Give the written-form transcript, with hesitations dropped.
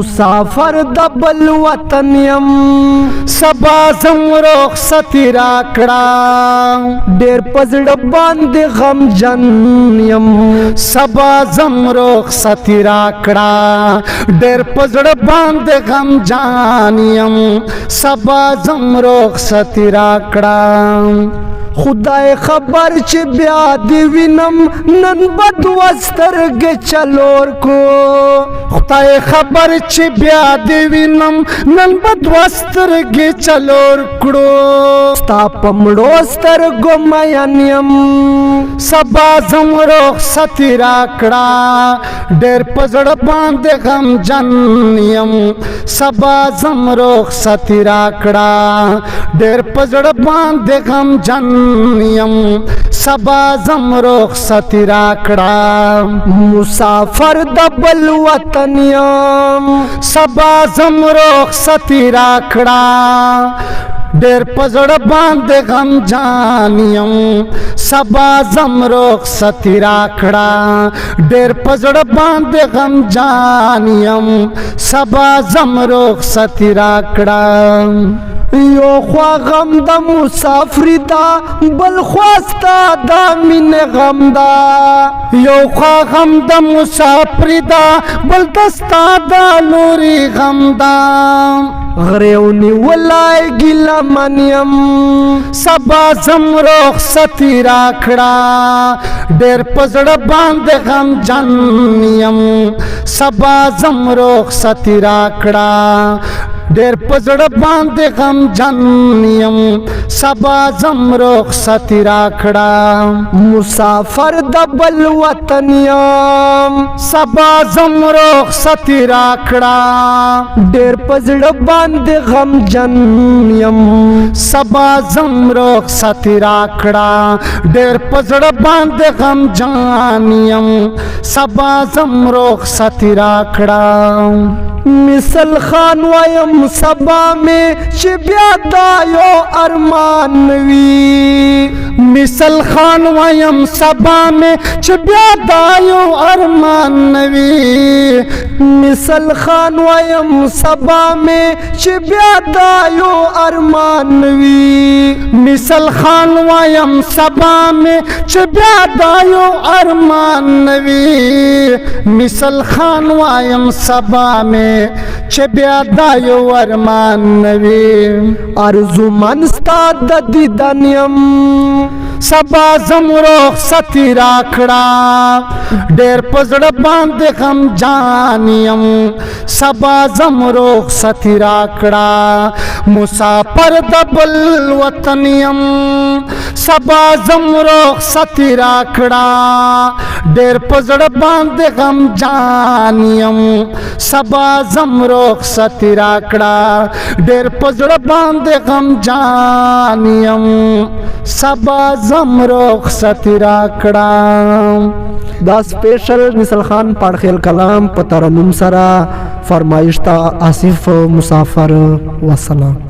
مسافر د بل وطن یم سبا زم رخصتی راکړه ډېر په زړه باندې غمجن یم سبا زم رخصتی راکړه ډېر په زړه باندې غمجن یم سبا زم رخصتی راکړه خدای خبر چې بیا دی وینم نن بد وسترګې چلور کو خدای خبر چې بیا دی وینم نن بد وسترګې چلور کړو ستا په مړو سترګو مین یم سبا زم رخصتي راکړه ډېر په زړه باندې غمجن یم سبا زم رخصتي راکړه ډېر په زړه باندې غمجن یم سبا زم رخصتی راکړه مسافر د بل وطن یم سبا زم رخصتی راکړه ډېر په زړه باندې غمجن یم سبا زم رخصتی راکړه ډېر په زړه باندې غمجن یم سبا زم رخصتی راکړه یو خوا غم د مسافر دا بل خواستا د مینې غم دا یو خوا غم د مسافر دا بل دستا د لوري غم دا غریونی ولای ګیله من یم سبا زم رخصتي راکړه ډېر په زړه باندې غمجن یم سبا زم رخصتي راکړه ډېر په زړه باندې غمجن یم سبا زم رخصتي راکړه مسافر د بل وطن یم سبا زم رخصتي راکړه ډېر په زړه باندې غمجن یم سبا زم رخصتي راکړه ډېر په زړه باندې غمجن یم سبا زم رخصتي راکړه مثل خان وایم سبا میں چې بیا دا یو ارمان وی مثل خان وایم سبا میں چې بیا دا یو ارمان وی مثل خان وایم سبا میں چې بیا دا یو ارمان وی مثل خان وایم سبا میں چې بیا دا یو ارمان وی مثل خان وایم سبا میں چې بیا دا یو ارمان نوی ارزو من ستا د دیدن یم سبا زم رخصتي راکړه ډېر په زړه باندې غمجن یم سبا زم رخصتي راکړه مسافر د بل وطن یم سبا زم رخصتي راکړه ډېر په زړه باندې غمجن یم سبا زم رخصتي راکړه ډېر په زړه باندې غمجن یم سبا زم رخصتي راکړه دا سپیشل مثل خان پاړخیل کلام په ترنم سره فرمایش تا آصف مسافر وسلام